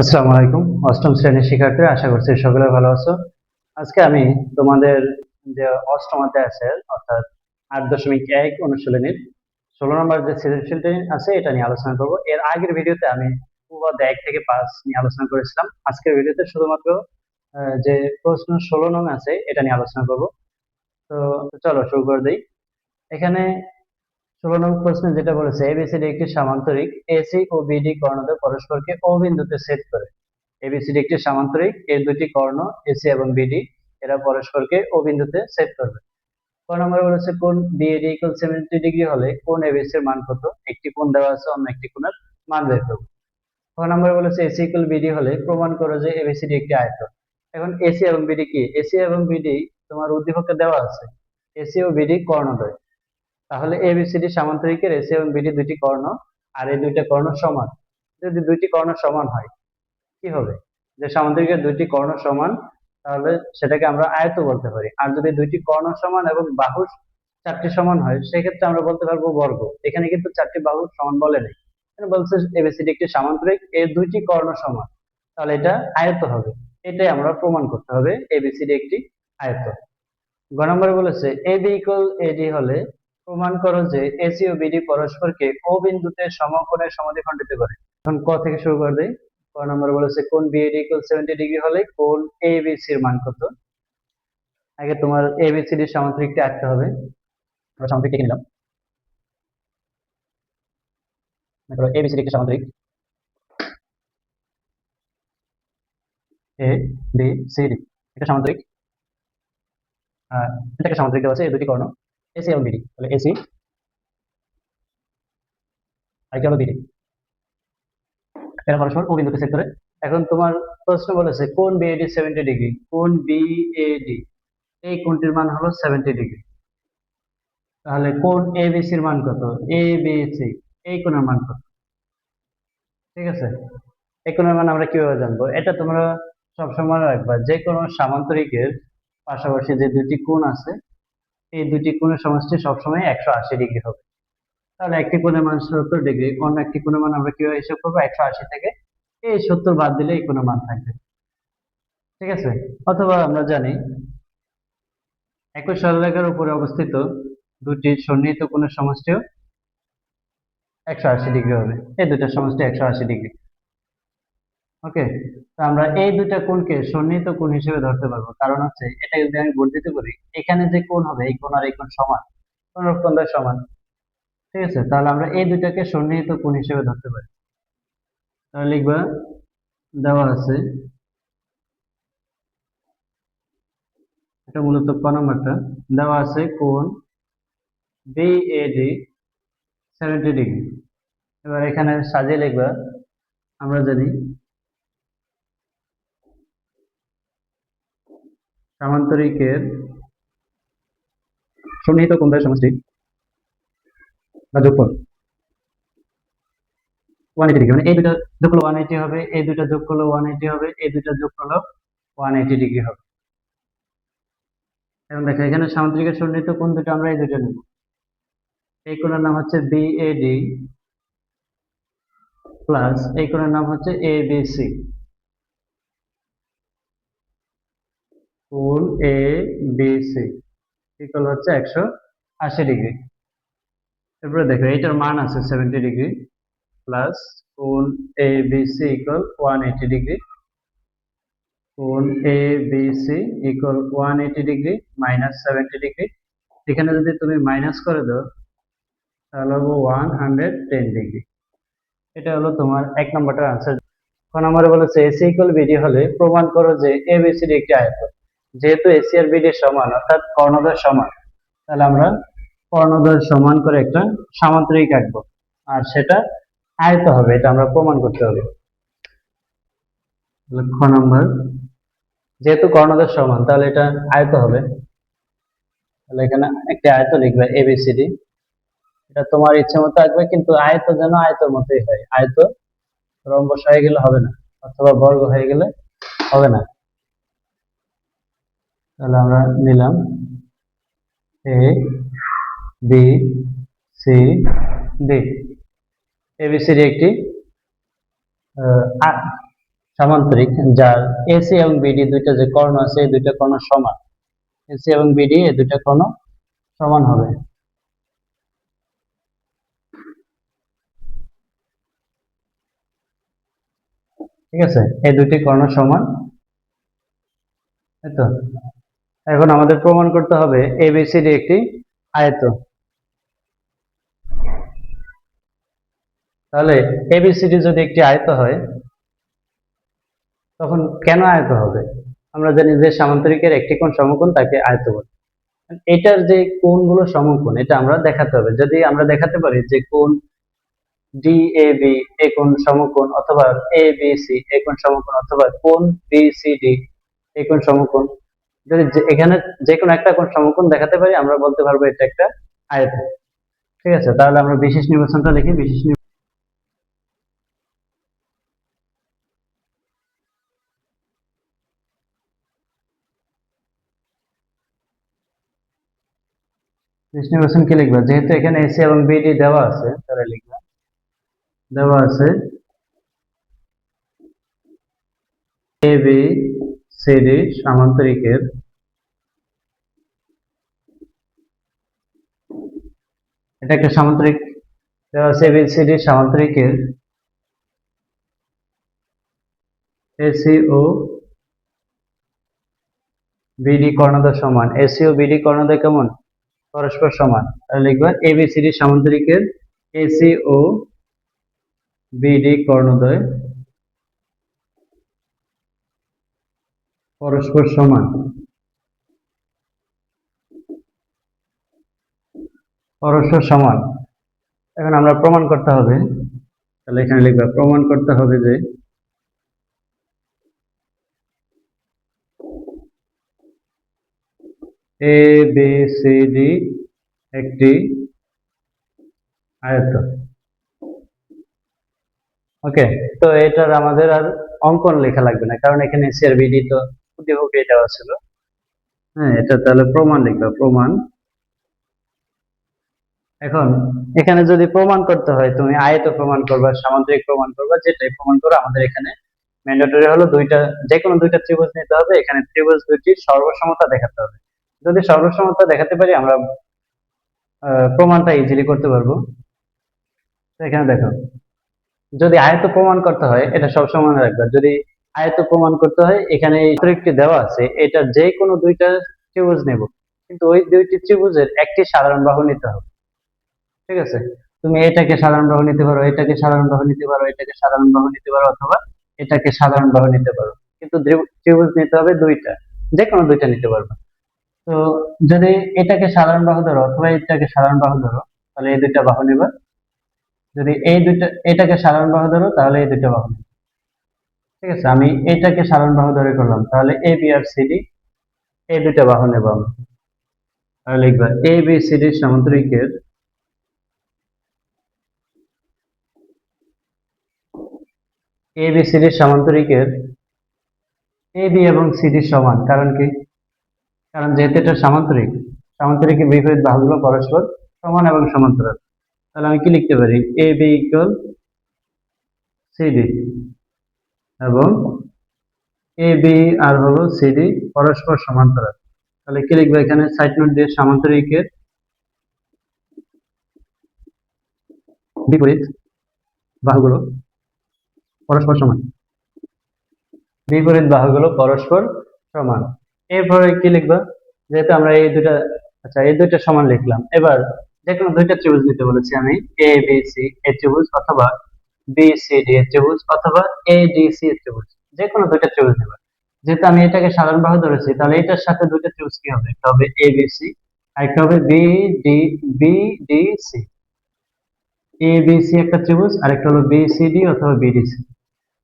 আসসালামু আলাইকুম। অষ্টম শ্রেণীর শিক্ষার্থীরা, আশা করছি সকলে ভালো আছো। আজকে আমি তোমাদের যে অষ্টম অধ্যায় আছে অর্থাৎ 8.1 অনুশীলনীর 16 নম্বর যে সৃজনশীলটি আছে এটা নিয়ে আলোচনা করব। এর আগের ভিডিওতে আমি অধ্যায় 1 থেকে 5 নিয়ে আলোচনা করেছিলাম। আজকের ভিডিওতে শুধুমাত্র যে প্রশ্ন 16 নং আছে এটা নিয়ে আলোচনা করব। তো চলো শুরু করে দেই। এখানে 16 নং প্রশ্নে যেটা বলেছে, এবিসিডি একটি সামান্তরিক, এসি ও বিডি কর্ণদ্বয় পরস্পরকে ও বিন্দুতে ছেদ করে। এবিসিডি একটি সামান্তরিক, এর দুটি কর্ণ এসি এবং বিডি এরা পরস্পরকে ও বিন্দুতে ছেদ করবে। ক নম্বরে বলেছে কোণ বিএডি ইকুয়াল 70 ডিগ্রি হলে কোণ এবিসি এর মান কত? একটি কোণ দেওয়া আছে, অন্য একটি কোণের মান বের করব। ক নম্বরে বলেছে এসি ইকুয়াল বিডি হলে প্রমাণ করো যে এবিসিডি একটি আয়তন। এখন এসি এবং বিডি কি? এসি এবং বিডি তোমার উদ্দীপকে দেওয়া আছে, এসি ও বিডি কর্ণদ্বয়। তাহলে এবিসিডি সামান্তরিকের এসি এবং বিডি দুটি কর্ণ, আর এই দুইটা কর্ণ সমান। যদি দুইটি কর্ণ সমান হয় কি হবে? যে সামান্তরিকের দুইটি কর্ণ সমান, তাহলে সেটাকে আমরা আয়ত বলতে পারি। আর যদি দুইটি কর্ণ সমান এবং বাহু চারটি সমান হয়, সেক্ষেত্রে আমরা বলতে পারবো বর্গ। এখানে কিন্তু চারটি বাহু সমান বলে নেই, এখানে বলছে এবিসিডি একটি সামান্তরিক, এর দুইটি কর্ণ সমান, তাহলে এটা আয়ত হবে। এটাই আমরা প্রমাণ করতে হবে এবিসিডি একটি আয়ত। গ নম্বরে বলেছে এবি ইকুয়াল এডি হলে প্রমাণ করো যে এসি ও বিডি পরস্পরকে ও বিন্দুতে সমকোণে সমদ্বিখণ্ডিত করে। এখন ক থেকে শুরু করে দেই। ক নম্বরে বলেছে কোণ বিএডি ইকুয়াল 70 ডিগ্রি হলে কোণ এবিসি এর মান কত? আগে তোমার এবিসিডি সামান্তরিকটা আঁকতে হবে। আমরা সামান্তরিক এঁকে নিলাম। দেখো এবিসিডি একটি সামান্তরিক, এ বি সি ডি এটা সামান্তরিক। এটা একটা সামান্তরিক দেওয়া আছে, এই দুটি কর্ণ এসি এবং বিডি, তাহলে এসি আর কি হলো বিডি, এরা পরস্পর ও বিন্দুতে ছেদ করে। এখন তোমার প্রশ্ন বলেছে কোণ বিএডি 70 ডিগ্রি, কোণ বিএডি এই কোণটির মান হলো 70 ডিগ্রি। তাহলে কোণ এবিসি এর মান কত? এবিসি এই কোণের মান কত? ঠিক আছে, এই কোণের মান আমরা কিভাবে জানবো? এটা তোমরা সবসময় রাখবা, যে কোনো সামান্তরিকের পাশাপাশি যে দুটি কোণ আছে, এই দুটি কোণের সমষ্টি সবসময় 180 ডিগ্রি হবে। তাহলে একটি কোণের মান 70 ডিগ্রি, অন্য একটি কোণের মান আমরা কিভাবে হিসাব করবো? 180 থেকে এই 70 বাদ দিলে এই কোণের মান থাকবে। ঠিক আছে, অথবা আমরা জানি একই সরলরেখার উপরে অবস্থিত দুটি সন্নিহিত কোণের সমষ্টিও 180 ডিগ্রি হবে। এই দুটার সমষ্টি 180 ডিগ্রি। ওকে, তো আমরা এই দুটা কোণকে সন্নিহিত কোণ হিসেবে ধরতে পারবো, কারণ হচ্ছে এটা যদি আমি বর্ধিত করি, এখানে যে কোণ হবে এই কোণ আর এই কোণ সমান, কোণ দ্বয় সমান। ঠিক আছে, তাহলে আমরা এই দুটাকে সন্নিহিত কোণ হিসেবে ধরতে পারি। তাহলে লিখবা, দেওয়া আছে, এটা মূলত ক নম্বরটা দেওয়া আছে কোণ বিএডি 70 ডিগ্রি। এবার এখানে সাজিয়ে লিখবা, আমরা জানি সামান্তরিকের সন্নিহিত কোণ দ্বয়ের সমষ্টি বা যোগফল 180 ডিগ্রি, মানে এই দুটো যোগ করলে 180 হবে, এই দুটো যোগ করলে 180 হবে, এই দুটো যোগ করলে 180 ডিগ্রি হবে। এখন দেখো এখানে সামান্তরিকের সন্নিহিত কোণ দুটো আমরা এই দুটো নেব। এই কোণের নাম হচ্ছে বিএডি প্লাস এই কোণের নাম হচ্ছে এবিসি। কোণ এ বিসি ইকুয়াল হচ্ছে 180 ডিগ্রি। এরপরে দেখো এইটার মান আছে 70 ডিগ্রি প্লাস কোণ এ বিসি ইকুয়াল 180 ডিগ্রি, কোণ A BC equal 180 degree minus 70 degree. এখানে যদি তুমি মাইনাস করে দাও তাহলে হবে 110 ডিগ্রি। এটা হলো তোমার এক নম্বরটার আনসার। ক নম্বরে বলেছে এসি ইকুয়াল বিডি হলে প্রমাণ করো যে এবিসিডি একটি আয়তন। যেহেতু এসি আর বিডি সমান অর্থাৎ কর্ণদ্বয় সমান, তাহলে আমরা কর্ণদ্বয় সমান করে একটা সামান্তরিক আঁকবো, আর সেটা আয়ত হবে, এটা আমরা প্রমাণ করতে হবে। খ নম্বর, যেহেতু কর্ণদ্বয় সমান তাহলে এটা আয়ত হবে, তাহলে এখানে একটা আয়ত লিখবে এবিসিডি। এটা তোমার ইচ্ছে মতো আঁকবে, কিন্তু আয়ত যেন আয়তের মতোই হয়। আয়ত রম্বস হয়ে গেলে হবে না, অথবা বর্গ হয়ে গেলে হবে না। তাহলে আমরা নিলাম A B C D. ABCD একটি সামান্তরিক যার এসি এবং বিডি দুইটা যে কর্ণ আছে এই দুইটা কর্ণ সমান, এসি এবং বিডি এই দুইটা কর্ণ সমান হবে। ঠিক আছে, এই দুইটি কর্ণ সমান, তাই তো। এখন আমাদের প্রমাণ করতে হবে এবিসিডি একটি আয়ত। তাহলে এবিসিডি যদি একটি আয়ত হয় তখন কেন আয়ত হবে? আমরা জানি যে সামান্তরিকের একটি কোণ সমকোণ তাকে আয়ত বলে। এটার যে কোণগুলো সমকোণ এটা আমরা দেখাতে হবে। যদি আমরা দেখাতে পারি যে কোণ ডিএবি এই কোণ সমকোণ, অথবা এবিসি এই কোণ সমকোণ, অথবা কোণ বিসিডি এই কোণ সমকোণ, যদি এখানে যে কোনো একটা কোণ সমকোণ দেখাতে পারি আমরা বলতে পারবো এটা একটা আয়ত। ঠিক আছে, তাহলে আমরা বিশেষ নির্বাচনটা লিখি। বিশেষ নির্বাচন কি লিখবা? যেহেতু এখানে এসি এবং বিডি দেওয়া আছে তাহলে লিখবা দেওয়া আছে এ বি সিডি সামান্তরিকের এটা একটা সামান্তরিক দেওয়া আছে, এবিসিডি সামান্তরিকের এসি ও বিডি কর্ণদ্বয় সমান। এসি ও বিডি কর্ণদ্বয় কেমন? পরস্পর সমান। তাহলে লিখবা এবিসিডি সামান্তরিকের এসি ও বিডি কর্ণদ্বয় পরস্পর সমান। পরস্পর সমান। এখন আমরা প্রমাণ করতে হবে, তাহলে এখানে লিখবা প্রমাণ করতে হবে যে এ বি সি ডি একটি আয়ত। ওকে, তো এটার আমাদের আর অঙ্কন লেখা লাগবে না, কারণ এখানে সি আর বিডি তো প্রতিভূমি দেওয়া ছিল। হ্যাঁ, এটা তাহলে প্রমাণ লিখবা, প্রমাণ। এখন এখানে যদি প্রমাণ করতে হয় তুমি আয়ত প্রমাণ করবা, সামান্তরিক প্রমাণ করবা, যেটাই প্রমাণ করো আমাদের এখানে ম্যান্ডেটরি হলো দুইটা, যে কোনো দুইটা ত্রিভুজ নিতে হবে। এখানে ত্রিভুজ দুইটির সর্বসমতা দেখাতে হবে। যদি সর্বসমতা দেখাতে পারি আমরা প্রমাণটা ইজিলি করতে পারবো। তো এখানে দেখো, যদি আয়ত প্রমাণ করতে হয় এটা সবসময় মনে রাখবা, যদি আয়ত প্রমাণ করতে হয় এখানে এই ত্রিভুজটি দেওয়া আছে, এটা যে কোনো দুইটা ত্রিভুজ নেব, কিন্তু ওই দুইটি ত্রিভুজের একটি সাধারণ বাহু নিতে হবে। ঠিক আছে, তুমি এটাকে সাধারণ বাহু নিতে পারো, এটাকে সাধারণ বাহু নিতে পারো, এটাকে সাধারণ বাহু নিতে পারো, অথবা এটাকে সাধারণ বাহু নিতে পারো, কিন্তু ত্রিভুজ নিতে হবে দুইটা, যে কোনো দুইটা নিতে পারবে। তো যদি এটাকে সাধারণ বাহু ধরো অথবা এটাকে সাধারণ বাহু ধরো তাহলে এই দুইটা বাহু নেবা। যদি এই দুইটা এটাকে সাধারণ বাহু ধরো তাহলে এই দুইটা বাহু নেবা। ঠিক আছে, আমি এটাকে সাধারণ বাহু ধরে করলাম, তাহলে এ বি আর সিডি এই দুইটা বাহু নেব আমি। তাহলে লিখবা A B CD সামান্তরিকের ABCD সামান্তরিকের A B এবং সিডি সমান। কারণ কি? কারণ যেহেতু এটা সামান্তরিক, সামান্তরিকের বিপরীত বাহুগুলো পরস্পর সমান এবং সমান্তরাল। তাহলে আমি কি লিখতে পারি? এ বি ইকুয়াল সিডি, এবং এ বি আর হলো সিডি পরস্পর সমান্তরাল। তাহলে কি লিখবো এখানে? সাইড নোট দিয়ে সামান্তরিকের বিপরীত বাহুগুলো পরস্পর সমান, বিপরীত বাহুগুলো পরস্পর সমান। এরপরে কি লিখবা? যেহেতু আমরা এই দুটা, আচ্ছা এই দুইটা সমান লিখলাম, এবার যে কোনো দুইটা ত্রিভুজ নিতে বলেছি আমি, এ বি সি এ ত্রিভুজ, অথবা বি সি ডি এ ত্রিভুজ, অথবা এ ডি সি এ ত্রিভুজ, যে কোনো দুইটা ত্রিভুজ নেবা। যেহেতু আমি এটাকে সাধারণ বাহু ধরেছি তাহলে এটার সাথে দুইটা ত্রিভুজ কি হবে? একটা হবে এ বি সি, আর একটা হবে B D C. A B C একটা ত্রিভুজ, আর একটা হলো বি সি ডি অথবা বিডিসি।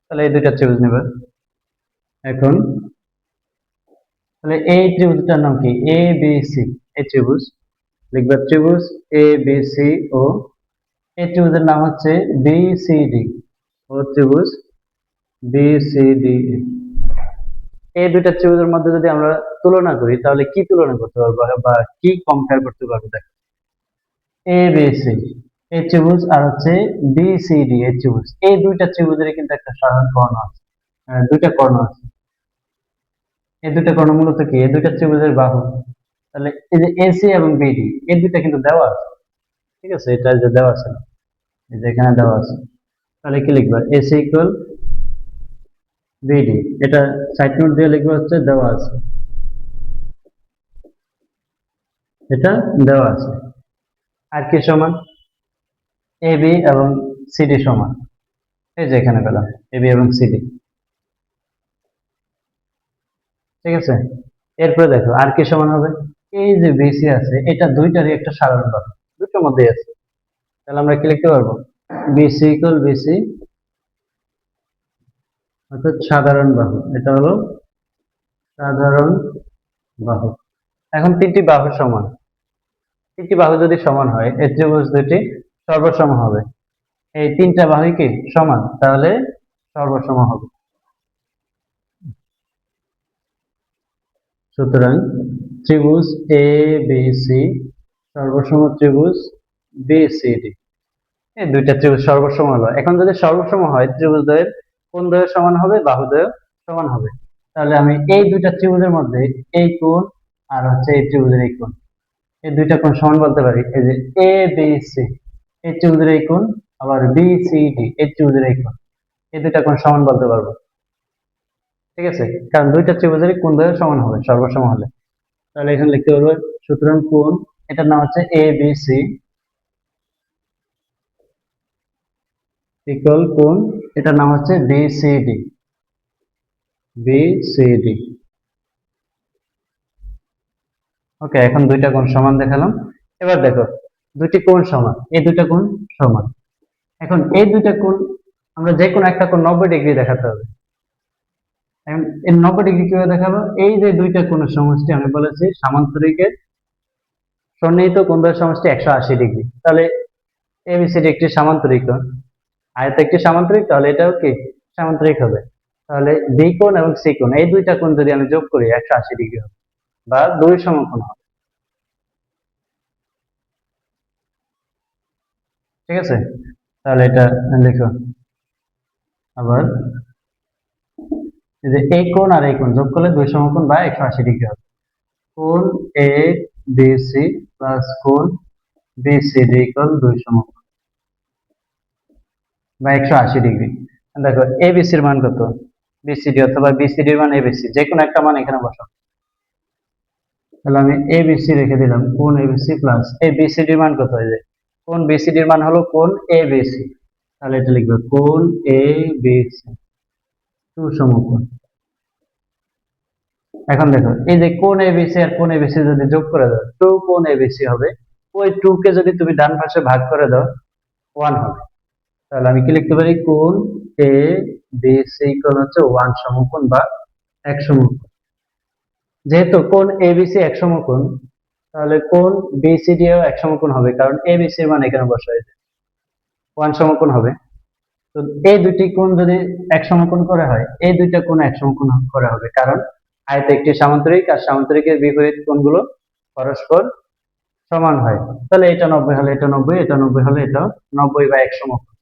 তাহলে এই দুইটা ত্রিভুজ নেবা। এখন তাহলে এই ত্রিভুজটার নাম কি? A B C. এই ত্রিভুজ লিখবা ত্রিভুজ এ বি সি, ও এই ত্রিভুজের নাম হচ্ছে বি সি ডি, ও ত্রিভুজ বি সি ডি। এই দুইটা ত্রিভুজের মধ্যে যদি আমরা তুলনা করি তাহলে কি তুলনা করতে পারবো বা কি কম্পেয়ার করতে পারবো? দেখো, এ বি সি এই ত্রিভুজ আর হচ্ছে বি সি ডি এই ত্রিভুজ, এই দুইটা ত্রিভুজের কিন্তু একটা সাধারণ কর্ণ আছে। দুইটা কর্ণ আছে। এই দুইটা কর্ণ মূলত কি, এই দুইটা ত্রিভুজের বাহু। তাহলে এই যে এসি এবং বিডি এই দুইটা কিন্তু দেওয়া আছে, ঠিক আছে, এটা যে দেওয়া আছে, এই যে এখানে দেওয়া আছে। তাহলে কি লিখবা, এসি ইকুয়াল বিডি, এটা সাইড নোট দিয়ে লিখবা হচ্ছে দেওয়া আছে, এটা দেওয়া আছে। আর কি সমান, এ বি এবং সিডি সমান, এই যে এখানে পেলাম এ বি এবং সিডি, ঠিক আছে। এরপরে দেখো আর কি সমান হবে, এই যে বিসি আছে এটা দুইটারই একটা সাধারণ বাহু, দুটোর মধ্যে আছে। তাহলে আমরা কি লিখতে পারবো, বিসি ইকুয়াল বিসি অর্থাৎ সাধারণ বাহু, এটা হলো সাধারণ বাহু। এখন তিনটি বাহু সমান, তিনটি বাহু যদি সমান হয় এই ত্রিভুজ দুটি সর্বসম হবে। এই তিনটা বাহু কি সমান, তাহলে সর্বসম হবে। সুতরাং ত্রিভুজ এ বি সি সর্বসম ত্রিভুজ বি সি ডি, এই দুইটা ত্রিভুজ সর্বসম হলো। এখন যদি সর্বসম হয় ত্রিভুজ দ্বয়ের কোণ দ্বয় সমান হবে, বাহু দ্বয় সমান হবে। তাহলে আমি এই দুইটা ত্রিভুজের মধ্যে এই কোণ আর হচ্ছে এই ত্রিভুজের এই কোণ, এই দুইটা কোণ সমান বলতে পারি। এই যে এ বি সি এই ত্রিভুজের এই কোণ, আবার বি সি ডি এই ত্রিভুজের এই কোণ, এই দুইটা কোণ সমান বলতে পারবো, ঠিক আছে, কারণ দুইটা ত্রিভুজের কোণ দ্বয় সমান হবে সর্বসম হলে। তাহলে এখানে লিখতে পারবো, সুতরাং কোণ, এটার নাম হচ্ছে এ বি সি ইকুয়াল কোণ, এটার নাম হচ্ছে B C D, B C D. Okay, এখন দুইটা কোণ সমান দেখালাম। এবার দেখো দুইটি কোণ সমান, এই দুইটা কোণ সমান। এখন এই দুইটা কোণ আমরা যে কোনো একটা কোণ 90 ডিগ্রি দেখাতে হবে। এখন এই 90 ডিগ্রি কিভাবে দেখাবো, এই যে দুইটা কোণের সমষ্টি আমি বলেছি সামান্তরিকের সন্নিহিত কোণ দ্বয়ের সমষ্টি 180 ডিগ্রি। তাহলে এবিসিডি একটি সামান্তরিক কোণ, আয়ত একটি সামান্তরিক, তাহলে এটাও কি সামান্তরিক হবে। তাহলে বি কোণ এবং সি কোণ এই দুইটা কোণ যদি আমি যোগ করি 180 ডিগ্রি হবে, বা দুই সমকোণ হবে, ঠিক আছে। তাহলে এটা লিখো আবার, এই যে এই কোণ আর এই কোণ যোগ করলে দুই সমকোণ বা 180 ডিগ্রি হবে। কোণ এ বি সি প্লাস কোণ বি সি ডি ইকুয়াল দুই সমকোণ বা 180 ডিগ্রি। দেখো এবিসির মান কত, বিসিডি অথবা বিসিডির মান এবিসি, যে কোনো একটা মান এখানে বসাও। তাহলে আমি এবিসি রেখে দিলাম, কোণ এবিসি প্লাস এই বিসিডির মান কত, হয়ে যায় কোণ বিসিডির মান হলো কোণ এবিসি, তাহলে এটা লিখবে কোণ এ বিসি সুসমকোণ। এখন দেখো এই যে কোণ এবিসি আর কোণ এবিসি যদি যোগ করে দাও টু কোণ এবিসি হবে, ওই টু কে যদি তুমি ডান পাশে ভাগ করে দাও 1 হবে। তাহলে আমি কি লিখতে পারি, কোণ এ বিসি ইকুয়াল হচ্ছে 1 সমকোণ বা এক সমকোণ। যেহেতু কোণ এবিসি এক সমকোণ, তাহলে কোণ বিসিডি ও এক সমকোণ হবে, কারণ এবিসি এর মান এখানে বসাই 1 সমকোণ হবে। তো এই দুটি কোণ যদি এক সমকোণ করে হয়, এই দুইটা কোণ এক সমকোণ করে হবে, কারণ আয়ত একটি সামান্তরিক আর সামান্তরিকের বিপরীত কোণগুলো পরস্পর সমান হয়। তাহলে এটা 90 হলে এটা 90, এটা 90 হলে এটা 90 বা এক সমকোণ।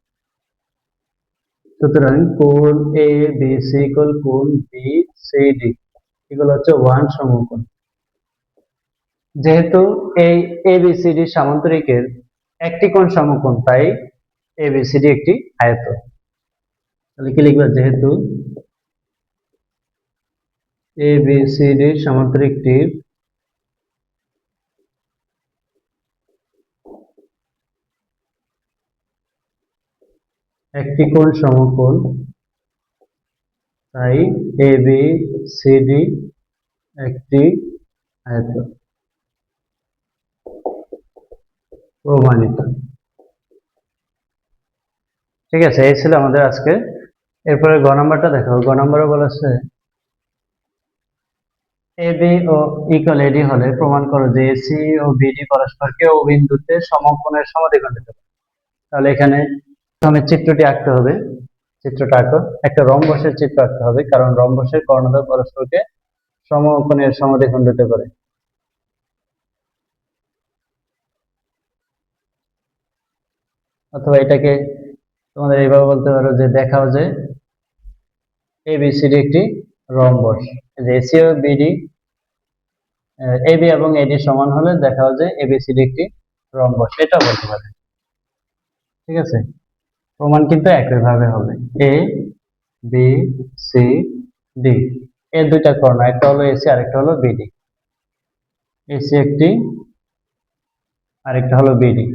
সুতরাং কোণ এ বি সি ইকুয়াল কোণ বি সি ডি এগুলো হচ্ছে 1 সমকোণ। যেহেতু এই এবিসিডি সামান্তরিকের একটি কোণ সমকোণ, তাই এবিসিডি একটি আয়ত। তাহলে কি লিখবা, যেহেতু এবিসিডি সামান্তরিকটির একটি কোণ সমকোণ, তাই এবিসিডি একটি আয়ত, প্রমাণিত। ঠিক আছে, এই ছিল আমাদের আজকে। এরপরে গ নাম্বারটা দেখো, গ নাম্বারে বলেছে এবি ও ইকুয়াল এডি হলে প্রমাণ করো যে এসি ও বিডি পরস্পরকে ও বিন্দুতে সমকোণের সমদ্বিখণ্ডিত করে। তাহলে এখানে প্রথমে চিত্রটি আঁকতে হবে, চিত্রটা আঁকো, একটা রম্বসের চিত্র আঁকতে হবে, কারণ রম্বসের কর্ণদ্বয় পরস্পরকে সমকোণের সমদ্বিখণ্ডিত করে। অথবা এটাকে তোমাদের এইভাবে বলতে পারো যে দেখাও যে এবিসিডি একটি রম্বস। যে এসি ও বিডি, এবি এবং এডি সমান হলে দেখা যায় যে এবিসিডি একটি রম্বস, এটা বলতে পারে। ঠিক আছে, প্রমাণ কিন্তু একইভাবে হবে। এ বি সি ডি এর দুইটা কর্ণ, একটা হলো এসি আরেকটা হলো বিডি। এসি একটি, আরেকটা হলো বিডি।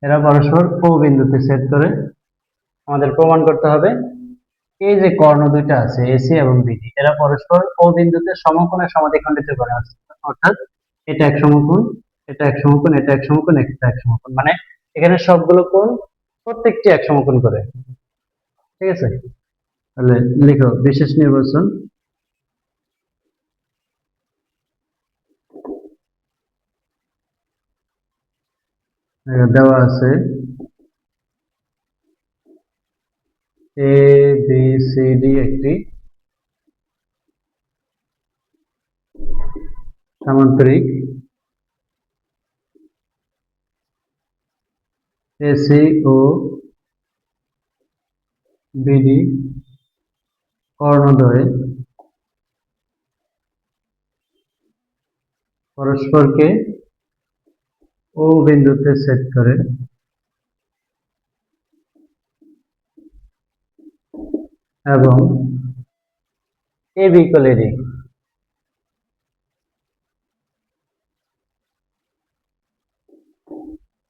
এরা পরস্পর ও বিন্দুতে ছেদ করে। আমাদের প্রমাণ করতে হবে এই যে কর্ণ দুইটা আছে এসি এবং বিডি, এরা পরস্পর ও বিন্দুতে সমকোণে সমাদ্বিখণ্ডিত করে। অর্থাৎ এটা এক সমকোণ, এটা এক সমকোণ, এটা এক সমকোণ, এটা এক সমকোণ, মানে এখানে সবগুলো কোণ প্রত্যেকটি এক সমকোণ করে। ঠিক আছে, তাহলে লিখো বিশেষ নির্বাচন। দেওয়া আছে এ বি সি ডি একটি সামান্তরিক, এসি ও বিডি কর্ণদ্বয় পরস্পরকে ও বিন্দুতে ছেদ করে এবং A B equal eddy.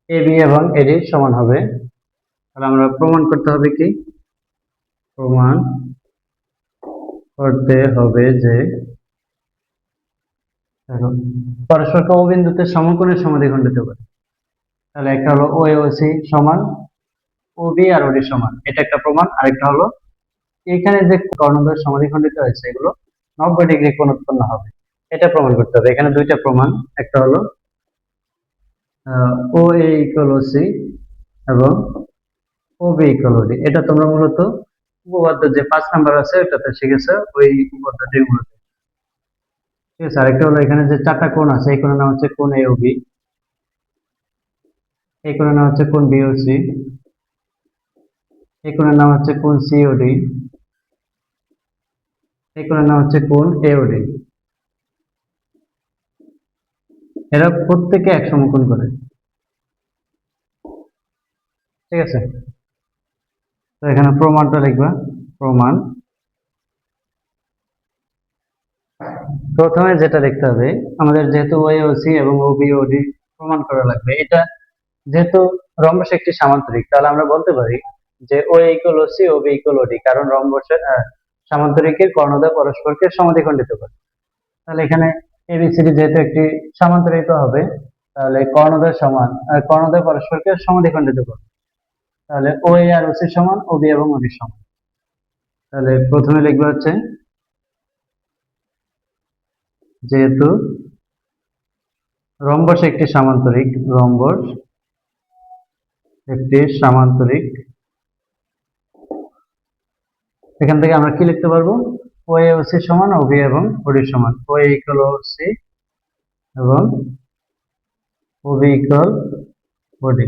A B এবং এডি সমান হবে। তাহলে আমরা প্রমাণ করতে হবে কি, প্রমাণ করতে হবে যে পরস্পরকে ও বিন্দুতে সমকোণে সমাদ্বিখণ্ডিত করে। তাহলে একটা হলো ও এ ও সি সমান ও বি আর ওডি সমান, এটা একটা প্রমাণ। আরেকটা হলো এখানে যে কর্ণদ্বয় সমাদ্বিখণ্ডিত হয়েছে এগুলো 90 ডিগ্রি কোণ উৎপন্ন হবে, এটা প্রমাণ করতে হবে। এখানে দুইটা প্রমাণ, একটা হলো ও এ ইকুয়াল ও সি এবং ও বি ইকুয়াল ও ডি। এটা তোমরা মূলত উপপাদ্য যে 5 নাম্বার আছে ওটাতে শিখেছো, ওই উপপাদ্যটি মূলত। ঠিক আছে, আরেকটা হলো এখানে যে চারটা কোণ আছে, এই কোণের নাম হচ্ছে কোণ এ ও বি, এই কোণের নাম হচ্ছে কোণ বি ও সি, এই কোণের নাম হচ্ছে কোণ সি ও ডি, এই কোণের নাম হচ্ছে কোণ এ ও ডি। এরা প্রত্যেকে এক সমকোণ করে। ঠিক আছে, তো এখানে প্রমাণটা লিখবা। প্রমাণ, প্রথমে যেটা দেখতে হবে আমাদের, যেহেতু ও এ ও সি এবং ও বি ও ডি প্রমাণ করা লাগবে, এটা যেহেতু রম্বস একটি সামান্তরিক, তাহলে আমরা বলতে পারি যে ও এ ইকুয়াল ও সি, ও বি ইকুয়াল ও ডি, কারণ রম্বসের সামান্তরিকের কর্ণদ্বয় পরস্পরকে সমাদ্বিখণ্ডিত করে। তাহলে এখানে এবিসিডি যেহেতু একটি সামান্তরিক হবে, তাহলে কর্ণদ্বয় সমান, কর্ণদ্বয় পরস্পরকে সমাদ্বিখণ্ডিত করে। তাহলে ও এ আর ও সি সমান ও বি এবং ও ডি সমান। তাহলে প্রথমে লিখবে হচ্ছে যেহেতু রম্বস একটি সামান্তরিক, রম্বস একটি সামান্তরিক, এখান থেকে আমরা কি লিখতে পারবো, ও এ ও সি সমান ও বি এবং ও ডি সমান, ও এ ইকুয়াল ও সি এবং ও বি ইকুয়াল ও ডি।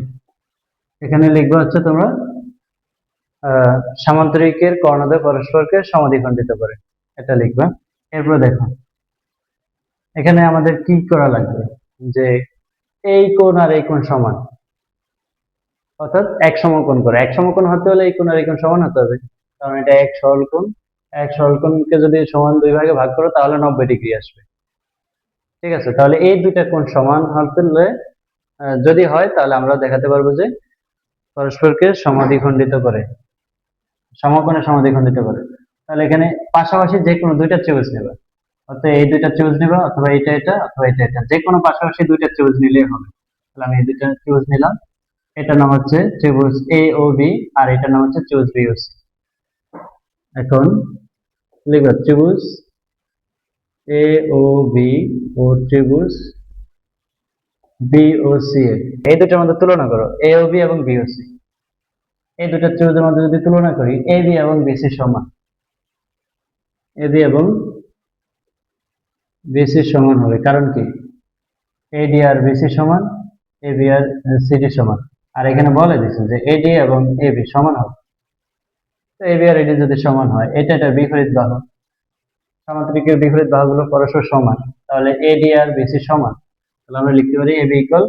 এখানে লিখবে হচ্ছে তোমরা সামান্তরিকের কর্ণদ্বয় পরস্পরকে সমাদ্বিখণ্ডিত করে, এটা লিখবা। এরপর দেখো এখানে আমাদের কি করা লাগবে, যে এই কোণ আর এই কোণ সমান, অর্থাৎ এক সমকোণ করে। এক সমকোণ হতে হলে এই কোণ আর এই কোণ সমান হতে হবে, কারণ এটা এক সরল কোণ। এক সরল কোণকে যদি সমান দুই ভাগে ভাগ করো তাহলে 90 ডিগ্রি আসবে। ঠিক আছে, তাহলে এই দুইটা কোণ সমান হলে যদি হয় তাহলে আমরা দেখাতে পারবো যে পরস্পরকে সমাদ্বিখণ্ডিত করে, সমকোণে সমাদ্বিখণ্ডিত করে। তাহলে এখানে পাশাপাশি যে কোনো দুইটা ত্রিভুজ নেবে, অর্থাৎ এই দুইটা ত্রিভুজ নেবে, অথবা এটা এটা, অথবা এটা এটা, যে কোনো পাশাপাশি দুইটা ত্রিভুজ নিলেই হবে। তাহলে আমি এই দুইটা ত্রিভুজ নিলাম, এটার নাম হচ্ছে ত্রিভুজ এ ও বি আর এটার নাম হচ্ছে ত্রিভুজ বি ও সি। এখন লিখো ত্রিভুজ এ ও বি ও ত্রিভুজ বি ও সি এর এই দুটোর মধ্যে তুলনা করো, এ ও বি এবং বি ও সি। এই দুটো ত্রিভুজের মধ্যে যদি তুলনা করি, এ বি এবং বিসি সমান, এ বি এবং বিসি সমান হবে, কারণ কি এডি আর বিসি সমান, এ বি আর সিডি সমান। আর এখানে বলে দিচ্ছে যে এডি এবং এবি সমান হবে। তো এবি আর এডি যদি সমান হয়, এটা একটা বিপরীত বাহু, সামান্তরিকের বিপরীত বাহুগুলো পরস্পর সমান, তাহলে এডি আর বিসি সমান। তাহলে আমরা লিখতে পারি এবি ইকুয়াল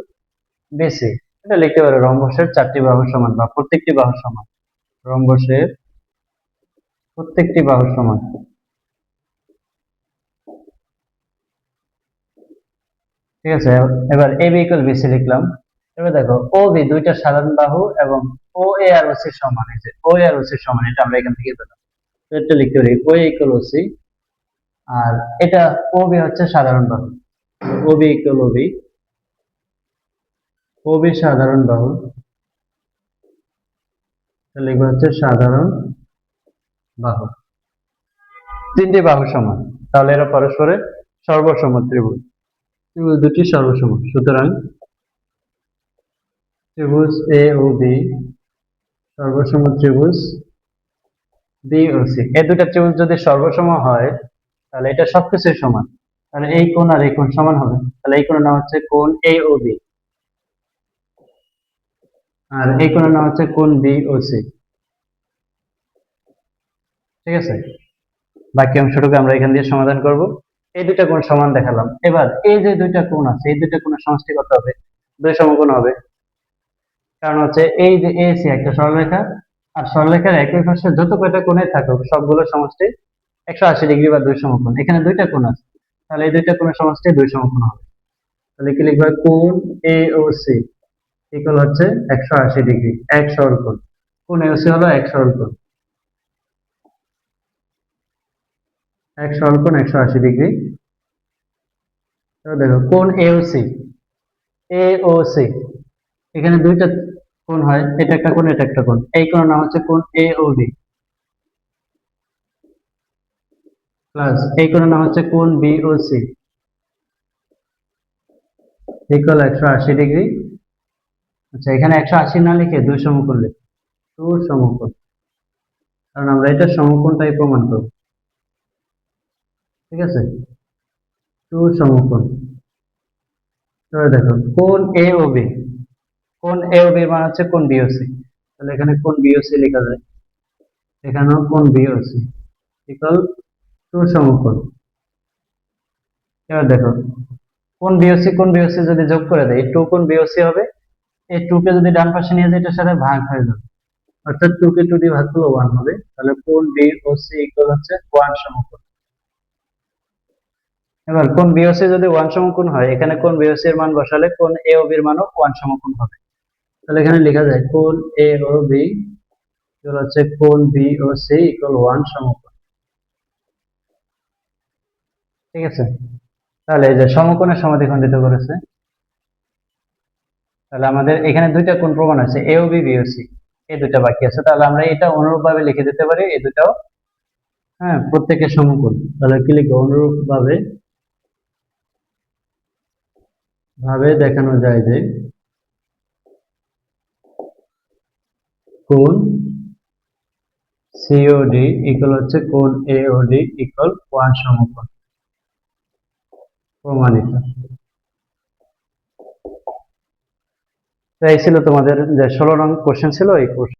বিসি। এটা লিখতে পারি রম্বসের 4টি বাহু সমান বা প্রত্যেকটি বাহু সমান। রম্বসের প্রত্যেকটি বাহু সমান। ঠিক আছে, এবার এবি ইকুয়াল বিসি লিখলাম। এবার দেখো ও বি দুইটা সাধারণ বাহু এবং ও এ আর ওসি সমান। এই যে ও এ আর ওসি সমান, এটা আমরা এখান থেকে পেলাম। তো এটা লিখতে পারি ও ইকুয়াল ওসি। আর এটা ও বি হচ্ছে সাধারণ বাহু, ও বি ইকুয়াল ও বি, ও বি সাধারণ বাহু। তাহলে এগুলো হচ্ছে সাধারণ বাহু, তিনটি বাহু সমান, তাহলে এরা পরস্পরের সর্বসম ত্রিভুজ। ত্রিভুজ দুটি সর্বসম, সুতরাং ত্রিভুজ এ ও বি সর্বসম ত্রিভুজ বি ও সি। এই দুটা ত্রিভুজ যদি সর্বসম হয়, তাহলে এটা সবকিছুই সমান। তাহলে এই কোণ আর এই কোণ সমান হবে। তাহলে এই কোণের নাম হচ্ছে কোণ এ ও বি, আর এই কোণের নাম হচ্ছে কোণ বি ও সি। ঠিক আছে, বাকি অংশটুকু আমরা এখান দিয়ে সমাধান করব। এই দুইটা কোণ সমান দেখালাম। এবার এই যে দুইটা কোণ আছে, এই দুইটা কোণের সমষ্টি কত হবে? দুই সমকোণ হবে। কারণ হচ্ছে এই যে এসি একটা সরলরেখা, আর সরলরেখার একই পাশে যত কয়টা কোণে থাকুক সবগুলো সমষ্টি 180 ডিগ্রি বা দুই সমকোণ। এখানে দুইটা কোণ আছে, তাহলে এই দুইটা কোণের সমষ্টি দুই সমকোণ হবে। তাহলে কি লিখবো? কোণ এ ও সি ইকুয়াল হচ্ছে 180 ডিগ্রি, এক সরল কোণ। কোণ এ ও সি হলো এক সরল কোণ, এক সরল কোণ 180 ডিগ্রি। এবার দেখো কোণ এ ও সি, এ ও সি এখানে দুইটা কোণ হয়, এটা একটা কোণ, এটা একটা কোণ। এই কোণের নাম হচ্ছে কোণ এ ও বি, প্লাস এই কোণের নাম হচ্ছে কোণ বি ও সি ইকুয়াল 180 ডিগ্রি। আচ্ছা, এখানে 180 না লিখে দুই সমকোণ লিখি, টু সমকোণ, কারণ আমরা এটা সমকোণটাই প্রমাণ করব। ঠিক আছে, টু সমকোণ। এবার দেখো কোণ এ ও বি, কোণ এ ও বি মান হচ্ছে কোণ বি ও সি। তাহলে এখানে কোণ বি ও সি লেখা যায়, এখানেও কোণ বি ও সি ইকুয়াল টু সমকোণ। এবার দেখো কোণ বিওসি কোণ বিওসি যদি যোগ করে দেয়, টু কোণ বিওসি হবে। এই টু কে যদি ডান পাশে নিয়ে যাই, এটার সাথে ভাগ হয়ে যাবে, অর্থাৎ টু কে টু দিয়ে ভাগ করলে ওয়ান হবে। তাহলে কোণ বিওসি ইকুয়াল হচ্ছে ওয়ান সমকোণ। এবার কোণ বিওসি যদি ওয়ান সমকোণ হয়, এখানে কোণ বিওসি এর মান বসালে কোণ এ ও বি এর মানও ওয়ান সমকোণ হবে। তাহলে এখানে লেখা যায় কোণ এ ও বি ইকুয়াল হচ্ছে কোণ বিওসি ইকুয়াল ওয়ান সমকোণ। ঠিক আছে, তাহলে এই যে সমকোণের সমাদ্বিখণ্ডিত করেছে। তাহলে আমাদের এখানে দুইটা কোণ প্রমাণ আছে, এ ও বি বিওসি, এই দুইটা বাকি আছে। তাহলে আমরা এটা অনুরূপ ভাবে লিখে দিতে পারি, এই দুটাও হ্যাঁ প্রত্যেকের সমকোণ। তাহলে কি লিখবো? অনুরূপ ভাবে দেখানো যায় যে কোণ সিওডি ইকুয়াল হচ্ছে কোণ এওডি ইকুয়াল ওয়ান সমকোণ, প্রমাণিত। তো এই ছিল তোমাদের যে 16 নং কোশ্চেন ছিল, এই